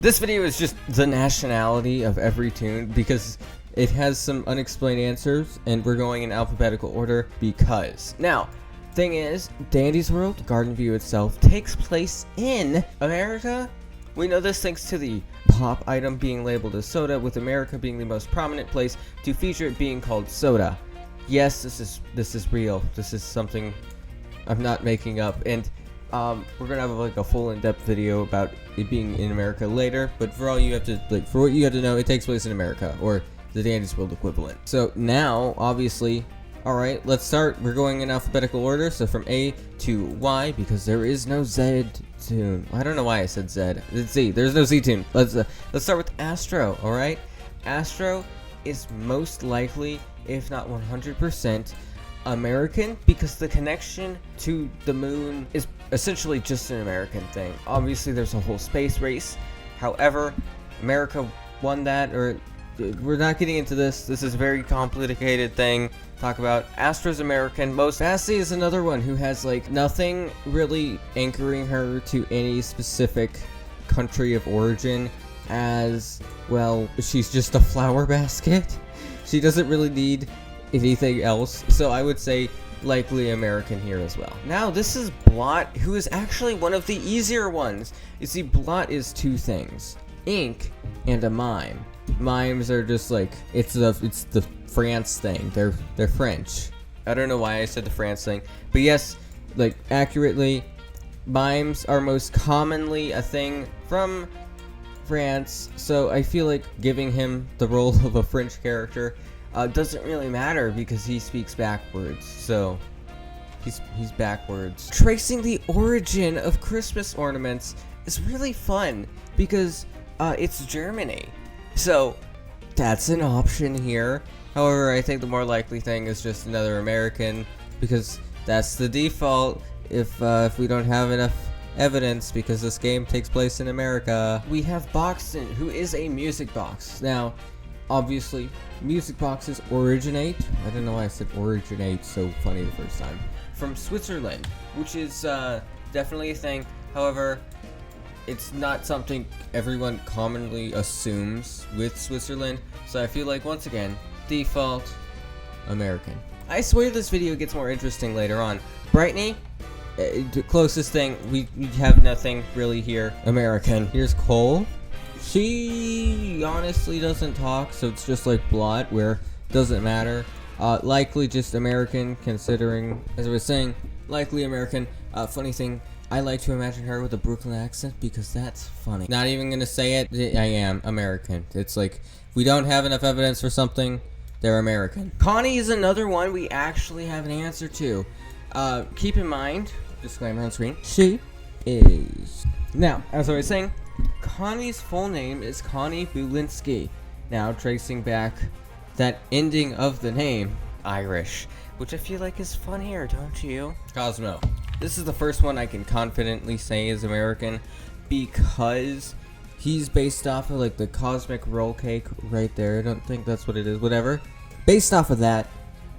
This video is just the nationality of every Toon because it has some unexplained answers, and we're going in alphabetical order because. Now, thing is, Dandy's World, Garden View itself, takes place in America. We know this thanks to the pop item being labeled as soda, with America being the most prominent place to feature it being called soda. Yes, this is real. This is something I'm not making up, and we're gonna have like a full in-depth video about it being in America later. But for all you have to for what you have to know, it takes place in America, or the Dandy's World equivalent. So now, obviously, all right, let's start. We're going in alphabetical order, so from A to Y, because there is no Z Toon. I don't know why I said Z. It's Z. There's no Z Toon. Let's start with Astro. All right, Astro is most likely, if not 100%, American, because the connection to the moon is essentially just an American thing. Obviously, there's a whole space race. However, America won that, or we're not getting into this. This is a very complicated thing to talk about. Astro's American. Most Sassy is another one who has like nothing really anchoring her to any specific country of origin, as well. She's just a flower basket. She doesn't really need anything else, so I would say likely American here as well. Now this is Blot, who is actually one of the easier ones. You see, Blot is two things: ink and a mime. Mimes are just like, it's the France thing. They're French. I don't know why I said the France thing, but yes, like accurately, mimes are most commonly a thing from France. So I feel like giving him the role of a French character doesn't really matter because he speaks backwards, so he's backwards. Tracing the origin of Christmas ornaments is really fun because it's Germany, so that's an option here. However, I think the more likely thing is just another American, because that's the default if we don't have enough evidence, because this game takes place in America. We have Boxton, who is a music box. Now, obviously, music boxes originate, I don't know why I said originate so funny the first time, from Switzerland, which is definitely a thing. However, it's not something everyone commonly assumes with Switzerland, so I feel like, once again, default American. I swear this video gets more interesting later on. Brightney, the closest thing, we have nothing really here. American. Here's Cole. She honestly doesn't talk, so it's just like Blot, where it doesn't matter. Likely just American, considering, as I was saying, likely American. Funny thing, I like to imagine her with a Brooklyn accent because that's funny. Not even gonna say it, I am American. It's like, if we don't have enough evidence for something, they're American. Connie is another one we actually have an answer to. Keep in mind, disclaimer on screen, she is. Now, as I was saying, Connie's full name is Connie Bulinski. Now, tracing back that ending of the name, Irish, which I feel like is funnier, don't you? Cosmo. This is the first one I can confidently say is American, because he's based off of like the cosmic roll cake right there. I don't think that's what it is, whatever. Based off of that,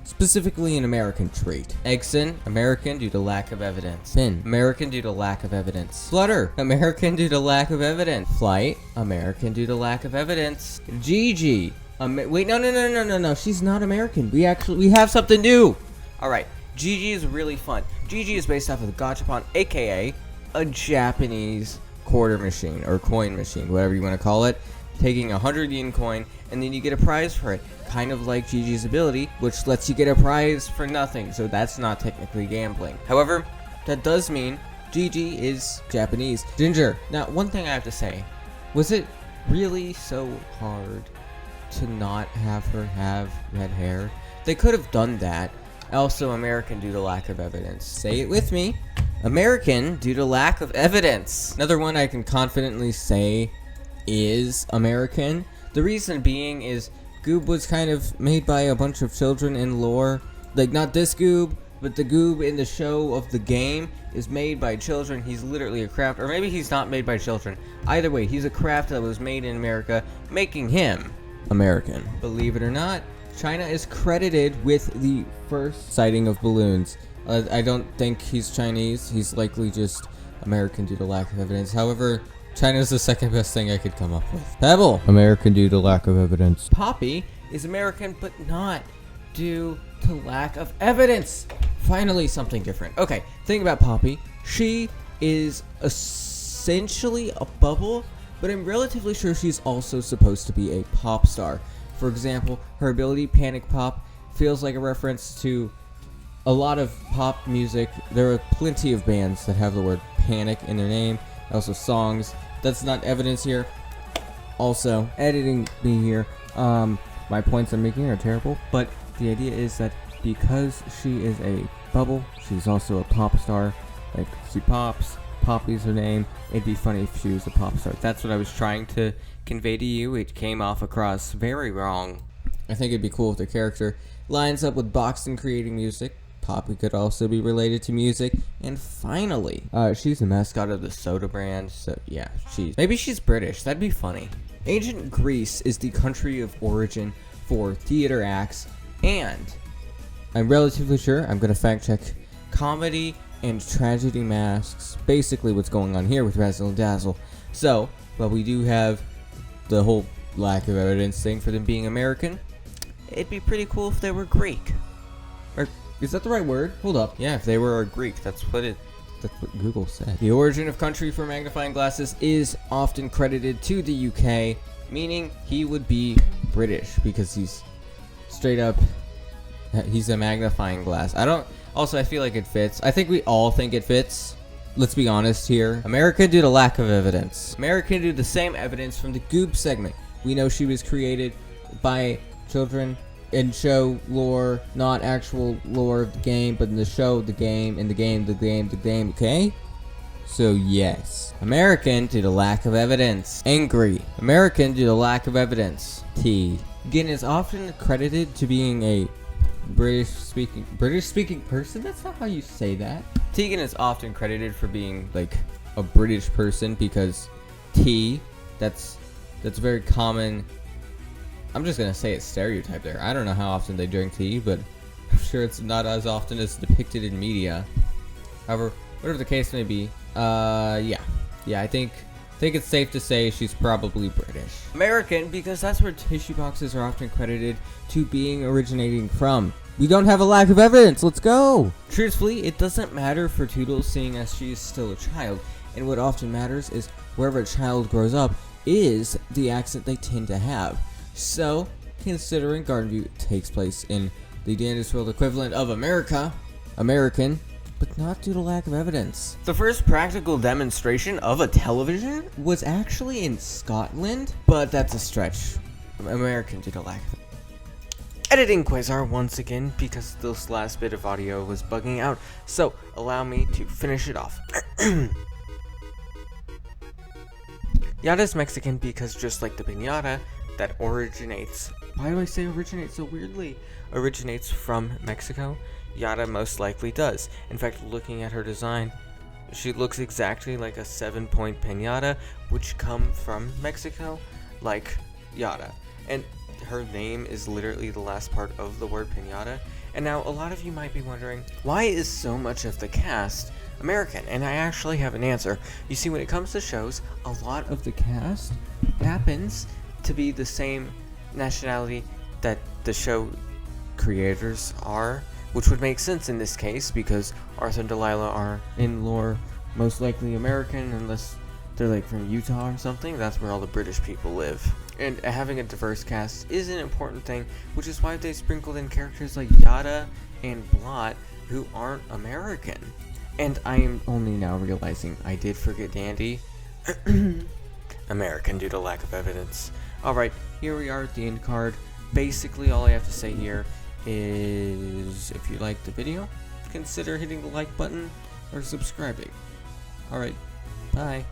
specifically an American trait. Eggson, American due to lack of evidence. Finn, American due to lack of evidence. Flutter, American due to lack of evidence. Flight, American due to lack of evidence. Gigi, wait, no, she's not American. We have something new. All right, Gigi is really fun. Gigi is based off of the Gachapon, aka a Japanese quarter machine or coin machine, whatever you want to call it. Taking a 100 yen coin, and then you get a prize for it. Kind of like Gigi's ability, which lets you get a prize for nothing, so that's not technically gambling. However, that does mean Gigi is Japanese. Ginger. Now, one thing I have to say, was it really so hard to not have her have red hair? They could have done that. Also, American due to lack of evidence. Say it with me. American due to lack of evidence. Another one I can confidently say is American. The reason being is Goob was kind of made by a bunch of children in lore. Like, not this Goob, but the Goob in the show of the game is made by children. He's literally a craft, or maybe he's not made by children. Either way, he's a craft that was made in America, making him American. Believe it or not, China is credited with the first sighting of balloons. I don't think he's Chinese. He's likely just American due to lack of evidence. However, China's the second best thing I could come up with. Pebble, American due to lack of evidence. Poppy is American, but not due to lack of evidence. Finally, something different. Okay, thing about Poppy, she is essentially a bubble, but I'm relatively sure she's also supposed to be a pop star. For example, her ability Panic Pop feels like a reference to a lot of pop music. There are plenty of bands that have the word panic in their name, also songs. That's not evidence here. Also, editing me here, my points I'm making are terrible, but the idea is that because she is a bubble, she's also a pop star. Like, she pops, Poppy's her name. It'd be funny if she was a pop star. That's what I was trying to convey to you. It came off across very wrong. I think it'd be cool if the character lines up with Boxton creating music. Poppy could also be related to music. And finally, she's the mascot of the soda brand. So yeah, maybe she's British. That'd be funny. Ancient Greece is the country of origin for theater acts, and I'm relatively sure, I'm gonna fact check, comedy and tragedy masks. Basically what's going on here with Razzle and Dazzle. So, but we do have the whole lack of evidence thing for them being American. It'd be pretty cool if they were Greek. Or, is that the right word? Hold up. Yeah, if they were a Greek, that's what Google said. The origin of country for magnifying glasses is often credited to the UK, meaning he would be British because he's straight up, he's a magnifying glass. I feel like it fits. I think we all think it fits. Let's be honest here. America due to lack of evidence. America due to the same evidence from the Goob segment. We know she was created by children in show lore, not actual lore of the game, but in the show, the game, in the game, the game, okay? So yes. American due to lack of evidence. Angry. American due to lack of evidence. T. Again, is often credited to being a British speaking person? That's not how you say that. Tegan is often credited for being like a British person because tea, that's very common. I'm just gonna say it's stereotype there. I don't know how often they drink tea, but I'm sure it's not as often as depicted in media. However, whatever the case may be, yeah, I think it's safe to say she's probably British. American, because that's where tissue boxes are often credited to being originating from. We don't have a lack of evidence, let's go! Truthfully, it doesn't matter for Toodles seeing as she is still a child, and what often matters is wherever a child grows up is the accent they tend to have. So, considering Gardenview takes place in the Dandy's World equivalent of America, American, but not due to lack of evidence. The first practical demonstration of a television was actually in Scotland, but that's a stretch. American due to lack of evidence. Editing Quasar once again because this last bit of audio was bugging out, so allow me to finish it off. Yada's Mexican because just like the piñata that originates, why do I say originates so weirdly? Originates from Mexico, Yada most likely does. In fact, looking at her design, she looks exactly like a 7-point piñata, which come from Mexico, like Yada. And her name is literally the last part of the word piñata. And now a lot of you might be wondering, why is so much of the cast American? And I actually have an answer. You see, when it comes to shows, a lot of the cast happens to be the same nationality that the show creators are, which would make sense in this case because Arthur and Delilah are in lore most likely American unless they're like from Utah or something. That's where all the British people live. And having a diverse cast is an important thing, which is why they sprinkled in characters like Yada and Blot who aren't American. And I am only now realizing I did forget Dandy. American due to lack of evidence. Alright, here we are at the end card. Basically all I have to say here is if you liked the video, consider hitting the like button or subscribing. Alright, bye.